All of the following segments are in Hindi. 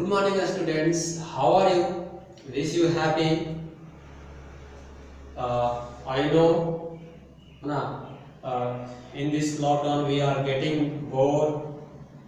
Good morning, students. How are you? Wish you happy. I know, na, in this lockdown we are getting bored,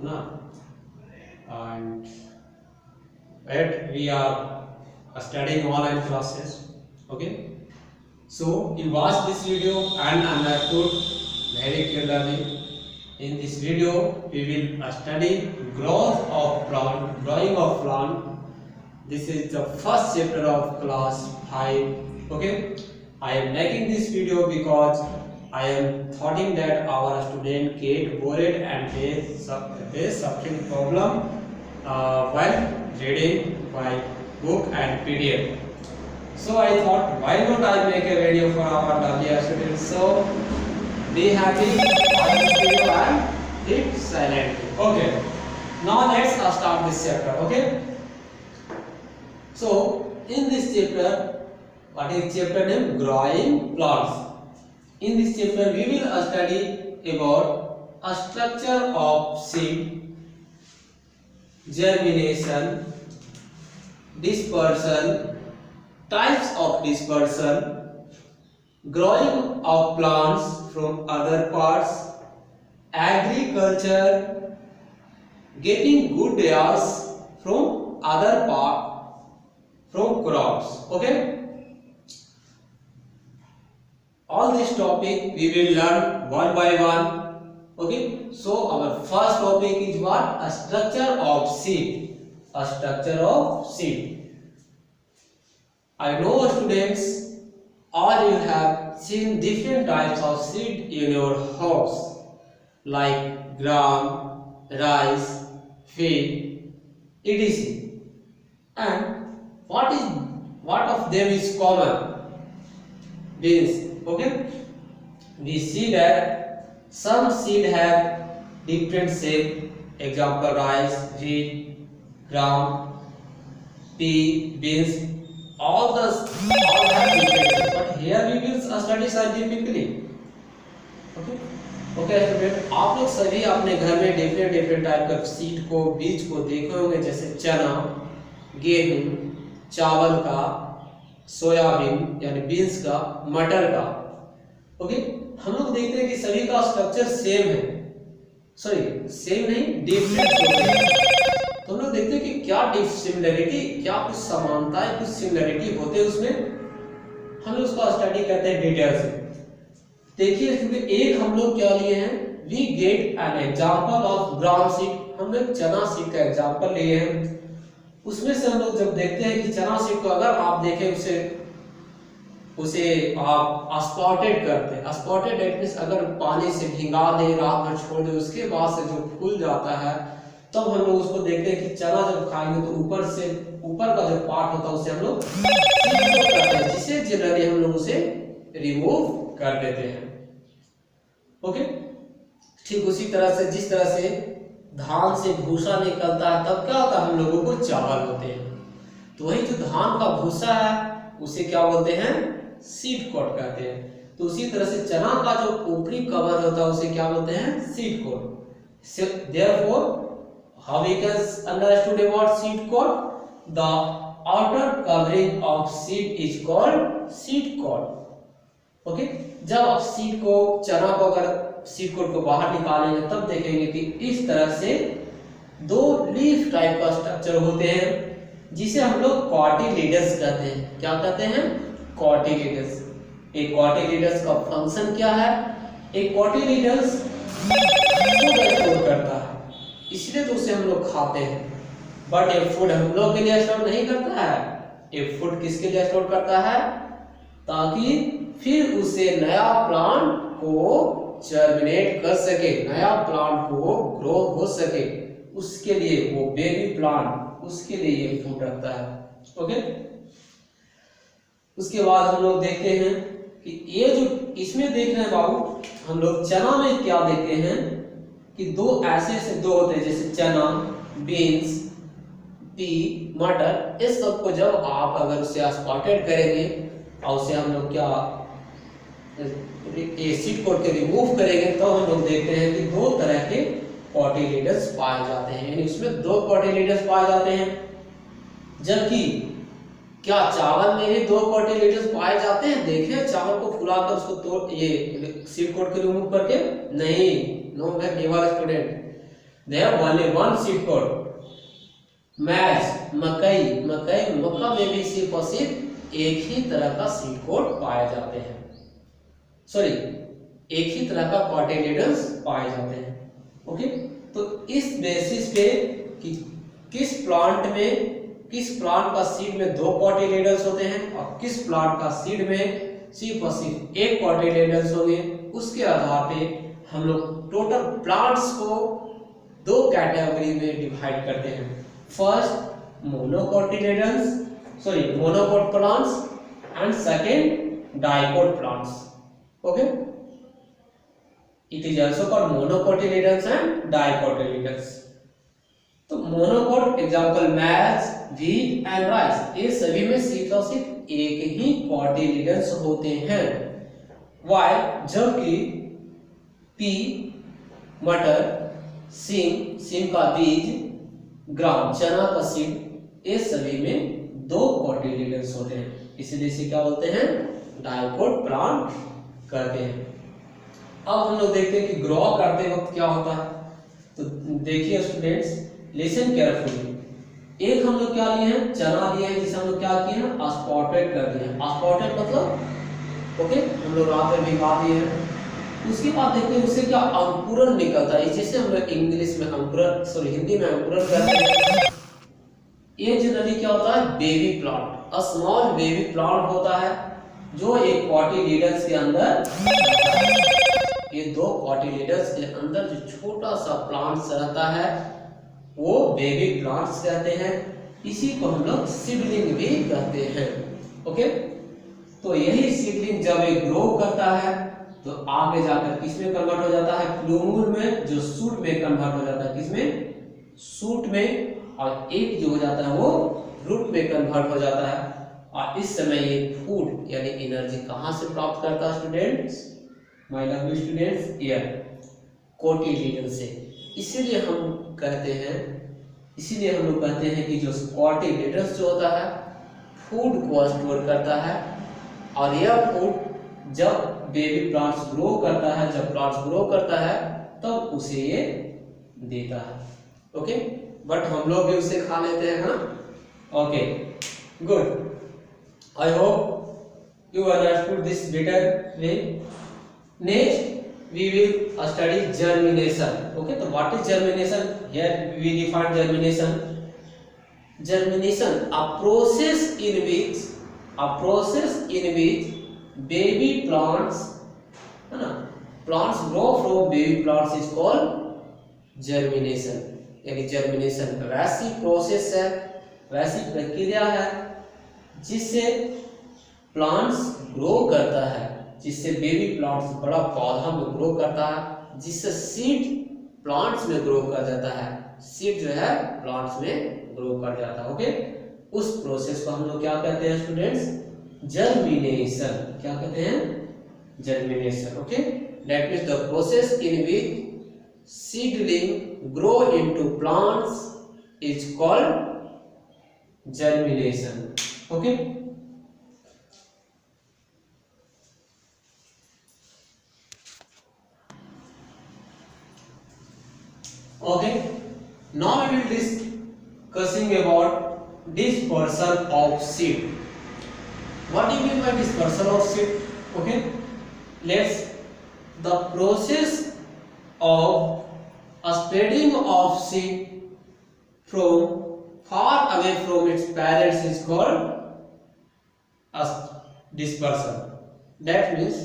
na, and yet we are studying online classes. Okay, so you watch this video and understood very clearly. In this video, we will study growth of plant, growing of plant. This is the first chapter of class 5. Okay, I am making this video because I am thoughting that our student get bored and face suffering problem while reading my book and PDF. So I thought, why not I make a video for our WR students? So be happy, watch this video and hit silent. Okay, now let's start this chapter. Okay, so in this chapter, what is chapter name? Growing plants. In this chapter we will study about a structure of seed, germination, dispersion, types of dispersion, growing of plants from other parts, agriculture, getting good yields from other part, from crops. Okay, all this topic we will learn one by one. Okay, so our first topic is what? A structure of seed. A structure of seed. I know, students, all you have seen different types of seed in your house, like gram, rice, wheat, etc. And what of them is common? Beans. Okay, we see that some seed have different shape. Example: rice, wheat, gram, pea, beans. All have different shape. But here we will study scientifically. Okay, student, आप लोग सभी अपने घर में डिफरेंट टाइप का सीड को, बीज को देखे होंगे, जैसे चना, गेहूं, चावल का, सोयाबीन यानी बीन्स का, मटर का. ओके, हम लोग देखते हैं कि सभी का स्ट्रक्चर सेम है. सॉरी, सेम नहीं, डिफरेंट. तो हम लोग देखते हैं कि क्या सिमिलरिटी, क्या कुछ समानताएं, कुछ सिमिलरिटी होते हैं उसमें. हम लोग उसको स्टडी करते हैं डिटेल से. देखिए स्टूडेंट, एक हम लोग क्या लिए हैं? We get an example of gram seed. हम लोग चना सीड का एग्जांपल लिए हैं. उसमें से हम लोग जब देखते हैं कि चना सीड को अगर आप देखें, उसे आप स्पॉटेड करते हैं. स्पॉटेड दैट मींस अगर पानी से भिगा दे, रात भर छोड़ दे, उसके बाद से जो फूल जाता है, तब हम लोग उसको देखते हैं कि चना जब खाएंगे तो ऊपर का जो पार्ट होता है उसे हम लोग करते हैं, जिसे जनरली हम लोग उसे रिमूव कर देते हैं. ओके, ठीक उसी तरह से जिस तरह से धान से भूसा निकलता है, तब क्या होता है? हम लोगों को चावल होते हैं. तो वही जो धान का भूसा है उसे क्या बोलते हैं? सीड कोट कहते हैं. तो उसी तरह से चना का जो ऊपरी कवर होता है उसे क्या बोलते हैं? Seed coat. Therefore, how we can understand about seed coat? The outer covering of seed is called seed coat. Okay, जब आप सीड को, चना को अगर सीड कोट को बाहर निकालेंगे तब देखेंगे कि इस तरह से दो लीफ टाइप का स्ट्रक्चर होते हैं, जिसे हम लोग कॉटिलिडस कहते हैं. क्या कहते हैं? कॉटिलिडस. एक कॉटिलिडस का फंक्शन क्या है? एक कॉटिलिडस फूड स्टोर करता है, इसलिए तो उसे हम लोग खाते हैं. बट ये फूड हम लोग के लिए स्टोर नहीं करता है. ये फूड किसके लिए स्टोर करता है? ताकि फिर उसे नया प्लांट को जर्मिनेट कर सके, नया प्लांट को ग्रो हो सके, उसके लिए वो बेबी प्लांट, उसके लिए ये फूड रखता है. ओके, उसके बाद हम लोग देखते हैं कि ये जो इसमें देख रहे हैं बाबू, हम लोग चना में क्या देखते हैं कि दो ऐसे दो होते हैं, जैसे चना, बीन्स, पी, मटर. इस सब को जब आप अगर उसे स्पॉटेड करेंगे और उसे हम लोग क्या सीड कोट के रिमूव करेंगे, तो हम लोग देखते हैं कि दो तरह के कॉटिलिडस पाए जाते हैं. यानी उसमें दो कॉटिलिडस पाए जाते हैं. जबकि क्या चावल में भी 2 कोटिलेडन्स पाए जाते हैं? देखें चावल को फुलाकर उसको तोड़ ये सीड कोट के रिमूव करके नहीं, no never student, they have only one seed coat. Maize मक्का में भी सिर्फ और सिर्फ एक ही तरह का सीड कोट पाए जाते हैं, सॉरी एक ही तरह का कोटिलेडन्स पाए जाते हैं। ओके, तो इस बेसिस पे कि किस प्लांट का सीड में 2 कोटिलेडन्स होते हैं और किस प्लांट का सीड में सिर्फ और सिर्फ एक कोटिलेडन्स होंगे, उसके आधार पे हम लोग टोटल प्लांट्स को 2 कैटेगरी में डिवाइड करते हैं। First monocot plants and second dicot plants. Okay, it is also called monocotyledons and dicotyledons. तो monocot example maize, wheat and rice, ये सभी में सिर्फ और सिर्फ एक ही कोटिलेडन्स होते हैं। वाइल जबकि पी, मटर, सीम का बीज, ग्राम चना का सीड, ये सभी में 2 कोटिलेडन्स होते हैं, इसलिए इसे क्या बोलते हैं? डाइकोट प्लांट कहते हैं। अब हम लोग देखते हैं कि ग्रो करते वक्त क्या होता है। तो देखिए स्टूडेंट्स, लिसन केयरफुली। एक हम लोग क्या लिए हैं? चना लिए हैं, जिसे हम लोग क्या किए हैं? स्पॉटेड कर दिए हैं। स्पॉटेड मतलब ओके, हम लोग रात में भिगा दिए हैं। उसके बाद देखते हैं उससे क्या अंकुरन निकलता है, जिसे हम लोग इंग्लिश में अंकुरन, सॉरी हिंदी में अंकुरन कहते हैं। ये जनरली क्या होता है? Baby plant, a small baby plant होता है जो एक कोटिलेडन्स के अंदर, ये 2 कोटिलेडन्स के अंदर जो छोटा सा प्लांट्स रहता है वो बेबी प्लांट्स कहते हैं। इसी को हम लोग सीडलिंग भी कहते हैं। ओके, तो यही सीडलिंग जब ये ग्रो करता है तो आगे जाकर किसमें कन्वर्ट हो जाता है? प्लूमुल में, जो सूट में कन्वर्ट हो जाता है। किसमें? सूट में। और एक जो हो जाता है वो रूट में कन्वर्ट हो जाता है। और इस समय ये फूड यानी एनर्जी कहाँ से प्राप्त करता है students? My lovely students, air, cotyledon से। इसीलिए हम लोग कहते हैं कि जो कोटिलेडन्स जो होता है फूड को स्टोर करता है, और यह फूड जब बेबी प्लांट्स ग्रो करता है, जब प्लांट्स ग्रो करता है तब उसे ये देता है। ओके, बट हम लोग भी उसे खा लेते हैं, हाँ। Okay, good, I hope you understood this better way. Next we will study germination. Okay, so what is germination? Here we define germination. Germination, a process in which baby plants, है ना, plants grow from baby plants is called germination. यानी germination वैसी प्रोसेस है, वैसी प्रक्रिया है जिससे प्लांट्स ग्रो करता है, जिससे बेबी प्लांट्स बड़ा पौधा में ग्रो करता है, जिससे सीड प्लांट्स में ग्रो कर जाता है, सीड जो है प्लांट्स में ग्रो कर जाता है। ओके, उस प्रोसेस को हम लोग क्या कहते हैं स्टूडेंट्स? जर्मिनेशन। क्या कहते हैं? Germination. Okay, that means the process in which seedling grow into plants is called germination. Okay, okay, now we will discussing about dispersal of seed. What do you mean by dispersal of seed? Okay, the process of spreading of seed from far away from its parents is called dispersal. That means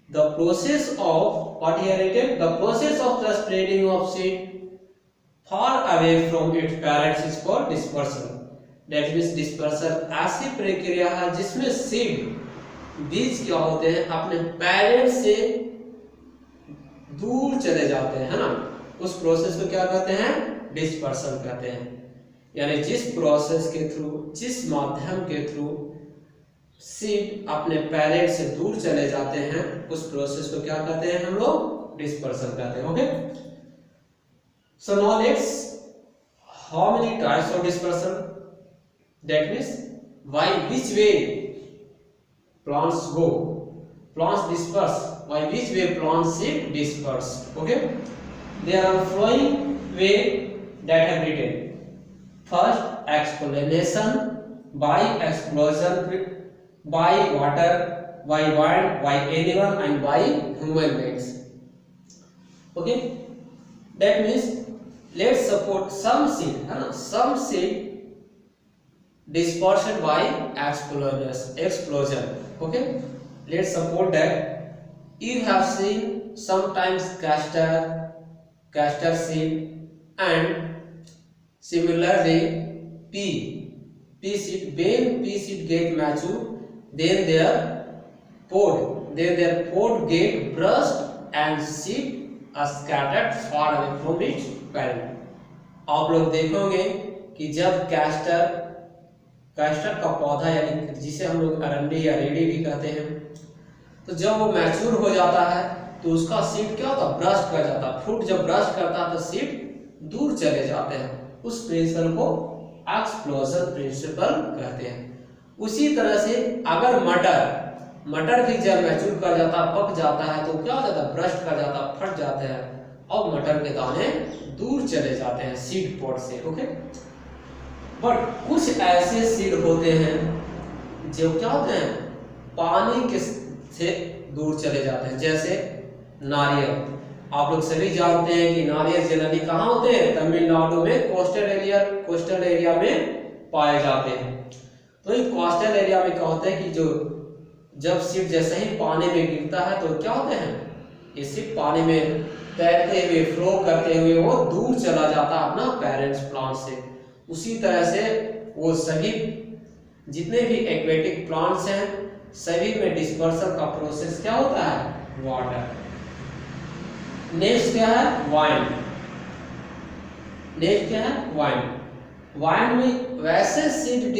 the process of what here written, the process of the spreading of seed far away from its parents is called dispersal. That means dispersal ऐसी प्रक्रिया है जिसमें सीड, बीज क्या होते हैं, अपने पेरेंट्स से दूर चले जाते हैं, है ना। उस प्रोसेस को क्या कहते हैं? डिस्पर्सल कहते हैं। यानी जिस प्रोसेस के थ्रू, जिस माध्यम के थ्रू सीड अपने पेरेंट्स से दूर चले जाते हैं, उस प्रोसेस को क्या कहते हैं हम लोग? डिस्पर्सल कहते हैं। Okay, so now let's, how many types of dispersal? That means by which way plants go, plants disperse, by which way plants seed disperse. Okay, there are following way that have written. First, explanation, by explosion, by water, by wind, by animal and by human beings. Okay, that means let's support some seed, है ना, some seed dispersed by explosion. Okay, let's support that you have seen sometimes castor seed and similarly pea seed. When pea seed get mature, then their pod get brushed and seed are scattered far away from its parent. आप लोग देखोगे कि जब कैस्टर का पौधा यानी जिसे हम लोग अरंडी या रेडी भी कहते हैं, तो जब वो मैच्योर हो जाता है तो उसका सीड क्या होता है, ब्रस्ट कर जाता है। फ्रूट जब ब्रस्ट करता है तो सीड दूर चले जाते हैं। उस प्रिंसिपल को एक्सप्लोजन प्रिंसिपल कहते हैं। उसी तरह से अगर मटर भी जब मैच्योर कर जाता है, पक जाता है, तो क्या हो जाता है, ब्रस्ट कर जाता है, फट जाते हैं और मटर के दाने दूर चले जाते हैं सीड पॉट से। ओके, बट कुछ ऐसे सीड होते हैं जो क्या होते हैं, पानी के से दूर चले जाते हैं। जैसे नारियल, आप लोग सभी जानते हैं कि नारियल जनरली कहाँ होते हैं, तमिलनाडु में कोस्टल एरिया में पाए जाते हैं। तो ये कोस्टल एरिया में क्या होता है कि जो जब सीड जैसे ही पानी में गिरता है तो क्या होते हैं, ये सीड पानी में तैरते हुए फ्लो करते हुए वो दूर चला जाता है अपना पेरेंट्स प्लांट से। उसी तरह से वो सभी जितने भी एक्वेटिक प्लांट्स हैं सभी में डिस्पर्सल का प्रोसेस क्या होता है, वाटर। नेक्स्ट क्या है, वाइन। नेक्स्ट क्या है, वाइन। वाइन में वैसे सीड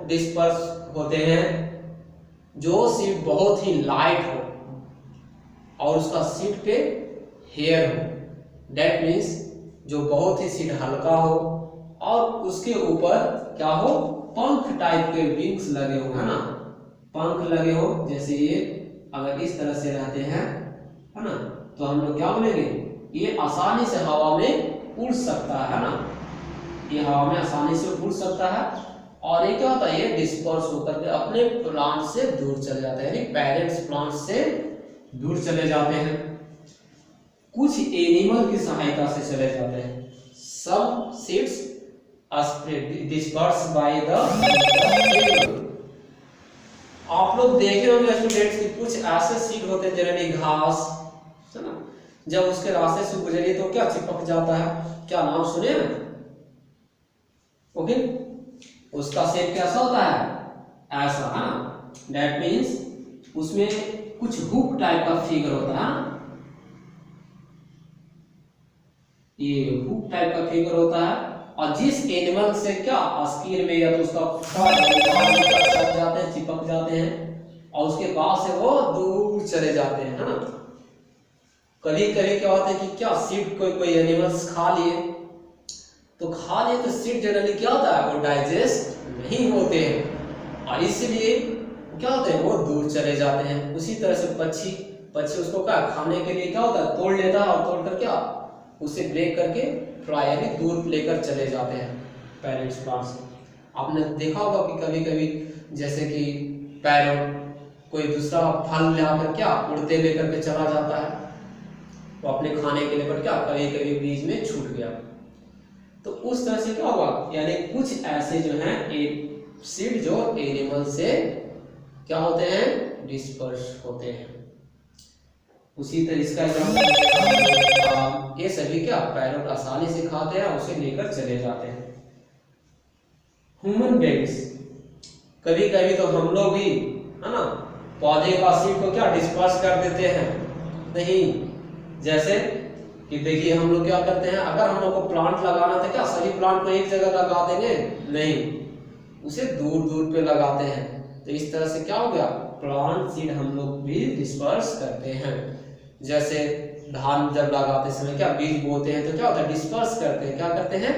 डिस्पर्स होते हैं जो सीड बहुत ही लाइट हो और उसका सीड पे हेयर हो। दैट मीन्स जो बहुत ही सीड हल्का हो और उसके ऊपर क्या हो, पंख टाइप के विंग्स लगे हो, है ना, पंख लगे हो। जैसे ये अगर इस तरह से रहते हैं, है ना, तो हम लोग क्या बोलेंगे, ये आसानी से हवा में उड़ सकता है ना, ये हवा में आसानी से उड़ सकता है। और ये क्या होता है, ये डिस्पर्स होकर के अपने प्लांट से दूर चले जाते हैं, यानी पेरेंट्स प्लांट से दूर चले जाते हैं। कुछ एनिमल की सहायता से चले जाते हैं। Some seeds disperse by the. आप लोग देखे होंगे स्टूडेंट्स कि कुछ ऐसे सीड होते हैं जनरली घास, है ना, जब उसके रास्ते से गुजरिए तो क्या चिपक जाता है, क्या नाम सुने हैं? ओके, उसका शेप कैसा होता है, ऐसा, है ना। दैट मीन्स उसमें कुछ हुक टाइप का फिगर होता है, ये हुक टाइप का फिगर होता है। और जिस एनिमल से क्या स्किन में या तो उसका जाते हैं, चिपक जाते हैं और उसके बाद से वो दूर चले जाते हैं, है ना। कभी कभी क्या होता है कि क्या सीड कोई एनिमल्स खा लिए तो सीड जनरली क्या होता है, वो डाइजेस्ट नहीं होते हैं और इसलिए क्या होते हैं, वो दूर चले जाते हैं। उसी तरह से पक्षी उसको क्या खाने के लिए क्या होता है, तोड़ लेता है और तोड़कर क्या उसे ब्रेक करके फ्राई यानी दूर लेकर चले जाते हैं पेरेंट्स प्लांट से। आपने देखा होगा कि कभी कभी जैसे कि पैरोट कोई दूसरा फल लाकर क्या उड़ते लेकर के चला जाता है, वो अपने खाने के लिए, पर क्या कभी कभी बीच में छूट गया। तो उस तरह से क्या होगा, यानी कुछ ऐसे जो हैं सीड जो एनिमल से क्या होते हैं, डिस्पर्स होते हैं। उसी तरह इसका ये सभी क्या पैरोट आसानी से खाते हैं और उसे लेकर चले जाते हैं। ह्यूमन बीइंग्स कभी कभी तो हम लोग भी, है ना, पौधे का सीड को क्या डिस्पर्स कर देते हैं। नहीं, जैसे कि देखिए हम लोग क्या करते हैं, अगर हम लोग को प्लांट लगाना था क्या सभी प्लांट को एक जगह लगा देंगे, नहीं, उसे दूर दूर पे लगाते हैं। तो इस तरह से क्या हो गया, प्लांट सीड हम लोग भी डिस्पर्स करते हैं। जैसे धान जब लगाते समय क्या बीज बोते हैं तो क्या होता है, डिस्पर्स करते हैं, क्या करते हैं,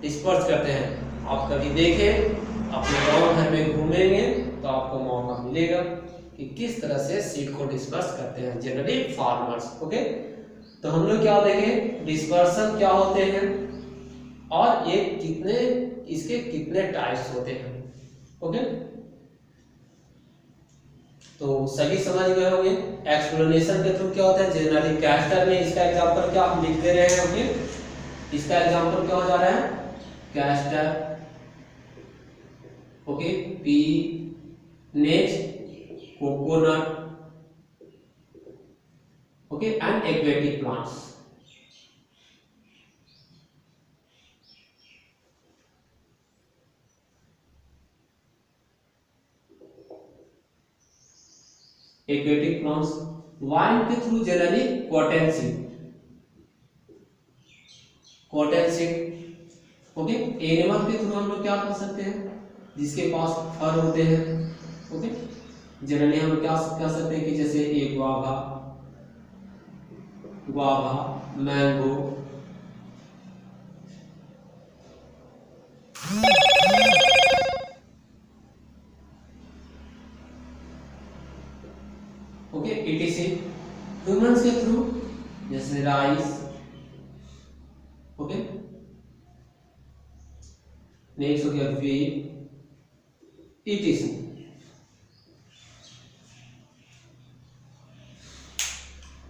डिस्पर्स करते हैं। आप कभी देखें, अपने गांव घर में घूमेंगे तो आपको मौका मिलेगा कि किस तरह से सीड को डिस्पर्स करते हैं जनरली फार्मर्स। ओके, तो हम लोग क्या देखें, डिस्पर्सन क्या होते हैं और ये कितने, इसके कितने टाइप्स होते हैं। ओके, तो सभी समझ गए होंगे। एक्सप्लेनेशन के थ्रू क्या होता है, जनरली कैस्टर में इसका एग्जांपल क्या हम लिख दे रहे हैं। ओके, इसका एग्जांपल क्या हो जा रहा है, castor. Okay, pea, next coconut, okay, and aquatic plants. Aquatic plants, vine के through generally cotton seed, cotton seed. Okay, animal के थ्रू हम लोग क्या कर सकते हैं, जिसके पास फर होते हैं। ओके, जनरली हम क्या कह सकते हैं कि जैसे एक guava, mango, okay, etc। Humans के थ्रू जैसे राइस। ओके, नेक्स्ट हो गया wheat, etc।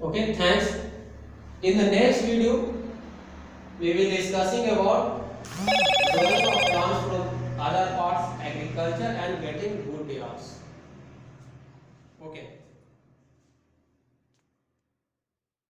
Okay, thanks. In the next video, we will discussing about growing of plants from other parts, agriculture, and getting good yields. Okay.